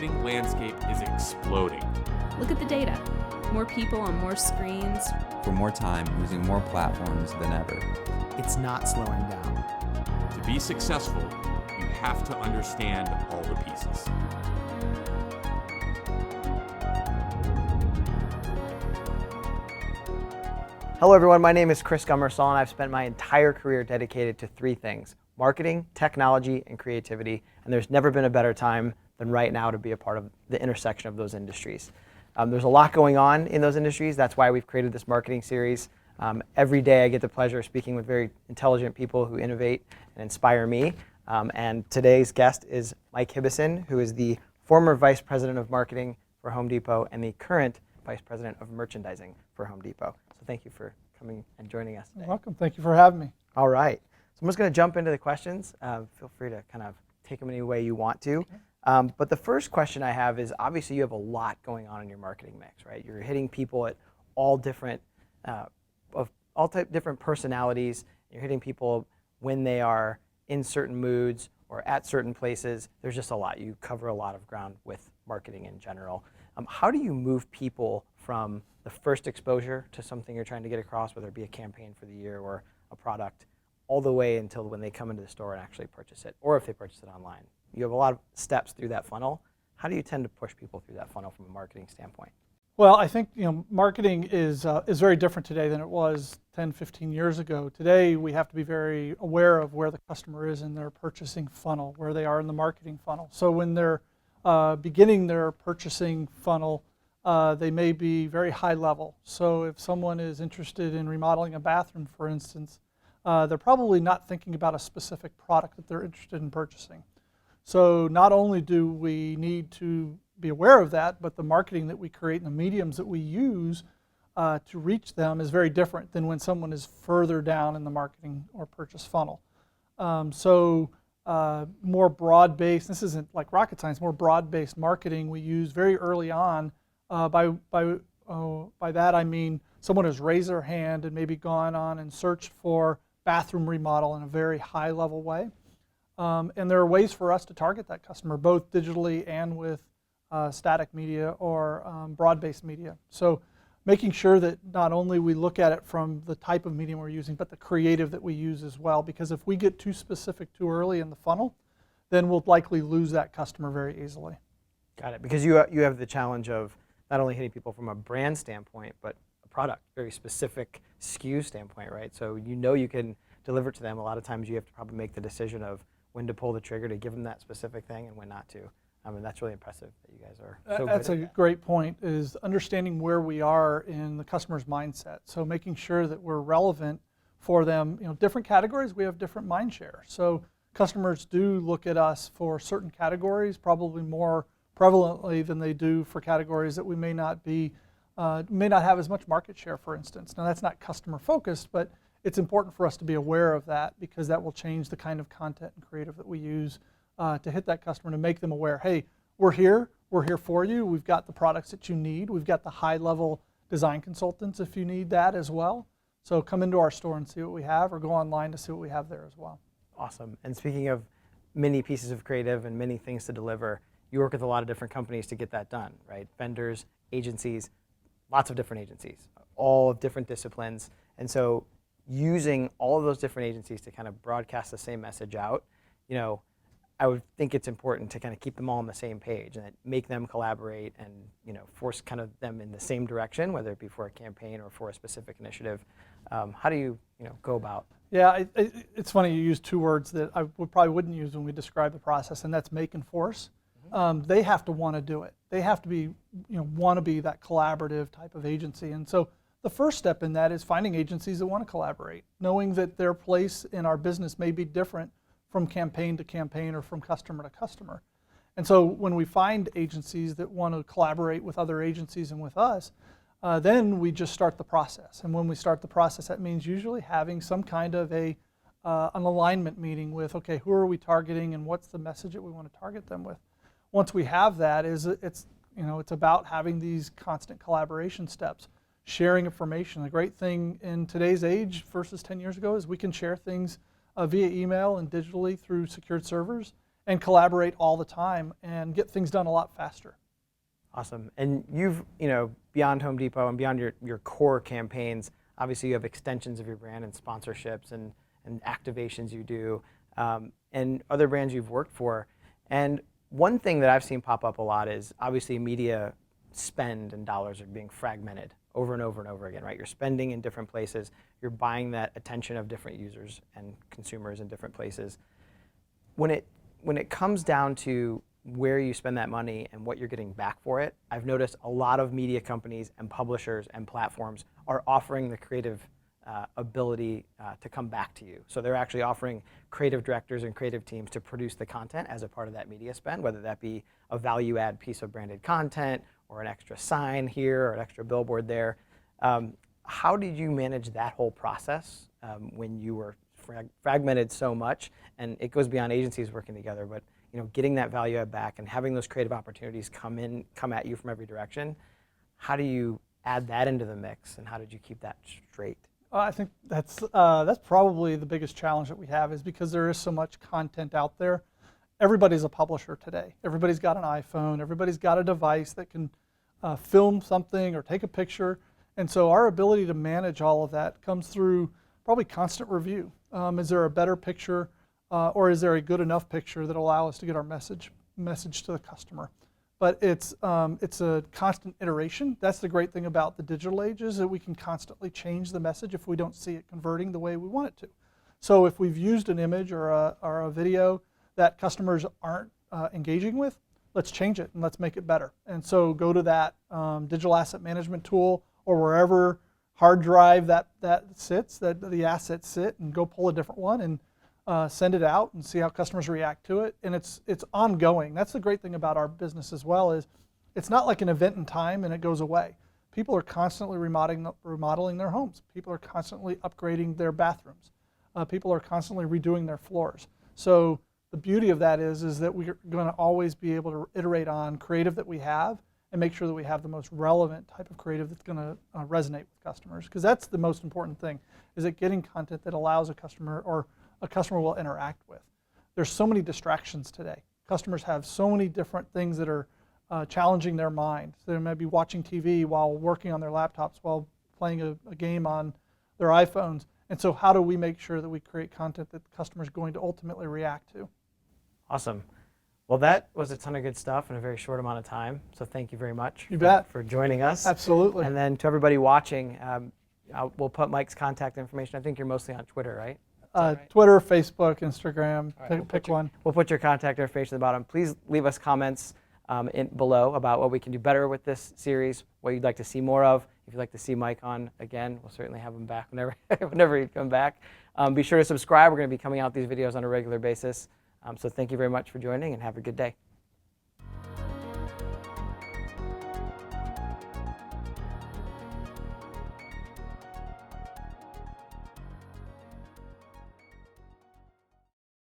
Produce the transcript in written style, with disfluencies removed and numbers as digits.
marketing landscape is exploding. Look at the data. More people on more screens. For more time, using more platforms than ever. It's not slowing down. To be successful, you have to understand all the pieces. Hello everyone, my name is Chris Gummersall and I've spent my entire career dedicated to three things: marketing, technology, and creativity. And there's never been a better time than right now to be a part of the intersection of those industries. There's a lot going on in those industries. That's why we've created this marketing series. Every day I get the pleasure of speaking with very intelligent people who innovate and inspire me. And today's guest is Mike Hibison, who is the former Vice President of Marketing for Home Depot and the current Vice President of Merchandising for Home Depot. So thank you for coming and joining us today. You're welcome. Thank you for having me. All right. So I'm just going to jump into the questions. Feel free to kind of take them any way you want to. But the first question I have is, obviously you have a lot going on in your marketing mix, right? You're hitting people at all different, different personalities. You're hitting people when they are in certain moods or at certain places. There's just a lot. You cover a lot of ground with marketing in general. How do you move people from the first exposure to something you're trying to get across, whether it be a campaign for the year or a product, all the way until when they come into the store and actually purchase it, or if they purchase it online? You have a lot of steps through that funnel. How do you tend to push people through that funnel from a marketing standpoint? Well, I think marketing is very different today than it was 10, 15 years ago. Today, we have to be very aware of where the customer is in their purchasing funnel, where they are in the marketing funnel. So when they're beginning their purchasing funnel, they may be very high level. So if someone is interested in remodeling a bathroom, for instance, they're probably not thinking about a specific product that they're interested in purchasing. So not only do we need to be aware of that, but the marketing that we create and the mediums that we use to reach them is very different than when someone is further down in the marketing or purchase funnel. More broad-based, this isn't like rocket science, more broad-based marketing we use very early on. By that I mean someone has raised their hand and maybe gone on and searched for bathroom remodel in a very high-level way. And there are ways for us to target that customer, both digitally and with static media or broad-based media. So making sure that not only we look at it from the type of medium we're using, but the creative that we use as well. Because if we get too specific too early in the funnel, then we'll likely lose that customer very easily. Got it. Because you have the challenge of not only hitting people from a brand standpoint, but a product, very specific SKU standpoint, right? So you can deliver it to them. A lot of times you have to probably make the decision of when to pull the trigger to give them that specific thing and when not to. That's really impressive that you guys are so That's good a at that. great point, is understanding where we are in the customer's mindset. So making sure that we're relevant for them. Different categories, we have different mind share. So customers do look at us for certain categories, probably more prevalently than they do for categories that we may not have as much market share, for instance. Now that's not customer focused, but it's important for us to be aware of that, because that will change the kind of content and creative that we use to hit that customer, to make them aware, hey, we're here for you, we've got the products that you need, we've got the high-level design consultants if you need that as well. So come into our store and see what we have, or go online to see what we have there as well. Awesome. And speaking of many pieces of creative and many things to deliver, you work with a lot of different companies to get that done, right? Vendors, agencies, lots of different agencies, all of different disciplines. And so using all of those different agencies to kind of broadcast the same message out, I would think it's important to kind of keep them all on the same page and make them collaborate and force kind of them in the same direction, whether it be for a campaign or for a specific initiative. How do you go about? Yeah, it's funny you use two words that I probably wouldn't use when we describe the process, and that's make and force. They have to want to do it. They have to be want to be that collaborative type of agency. And so the first step in that is finding agencies that want to collaborate, knowing that their place in our business may be different from campaign to campaign or from customer to customer. And so when we find agencies that want to collaborate with other agencies and with us, then we just start the process. And when we start the process, that means usually having some kind of an alignment meeting with, okay, who are we targeting and what's the message that we want to target them with. Once we have that, it's about having these constant collaboration steps, sharing information. The great thing in today's age versus 10 years ago is we can share things via email and digitally through secured servers, and collaborate all the time and get things done a lot faster. Awesome. And you've, beyond Home Depot and beyond your core campaigns, obviously you have extensions of your brand and sponsorships and activations you do, and other brands you've worked for. And one thing that I've seen pop up a lot is obviously media spend and dollars are being fragmented over and over and over again, right? You're spending in different places. You're buying that attention of different users and consumers in different places. When it comes down to where you spend that money and what you're getting back for it, I've noticed a lot of media companies and publishers and platforms are offering the creative ability to come back to you. So they're actually offering creative directors and creative teams to produce the content as a part of that media spend, whether that be a value add piece of branded content or an extra sign here or an extra billboard there. How did you manage that whole process when you were fragmented so much? And it goes beyond agencies working together, but getting that value add back and having those creative opportunities come at you from every direction. How do you add that into the mix, and how did you keep that straight? I think that's probably the biggest challenge that we have, is because there is so much content out there. Everybody's a publisher today. Everybody's got an iPhone. Everybody's got a device that can film something or take a picture. And so our ability to manage all of that comes through probably constant review. Is there a better picture, or is there a good enough picture that will allow us to get our message to the customer? But it's a constant iteration. That's the great thing about the digital age, is that we can constantly change the message if we don't see it converting the way we want it to. So if we've used an image or a video that customers aren't engaging with, let's change it and let's make it better. And so go to that digital asset management tool or wherever hard drive that sits, that the assets sit, and go pull a different one and send it out and see how customers react to it. And it's ongoing. That's the great thing about our business as well, is it's not like an event in time and it goes away. People are constantly remodeling their homes. People are constantly upgrading their bathrooms. People are constantly redoing their floors. So the beauty of that is that we're going to always be able to iterate on creative that we have and make sure that we have the most relevant type of creative that's going to resonate with customers. Because that's the most important thing, is that getting content that allows a customer or a customer will interact with. There's so many distractions today. Customers have so many different things that are challenging their mind. So they might be watching TV while working on their laptops, while playing a game on their iPhones. And so how do we make sure that we create content that the customer is going to ultimately react to? Awesome. Well, that was a ton of good stuff in a very short amount of time. So thank you very much for joining us. Absolutely. And then to everybody watching, we'll put Mike's contact information. I think you're mostly on Twitter, right? Right? Twitter, Facebook, Instagram, Right, pick one. We'll put your contact information at the bottom. Please leave us comments below about what we can do better with this series, what you'd like to see more of. If you'd like to see Mike on again, we'll certainly have him back whenever he'd come back. Be sure to subscribe. We're going to be coming out these videos on a regular basis. So thank you very much for joining, and have a good day.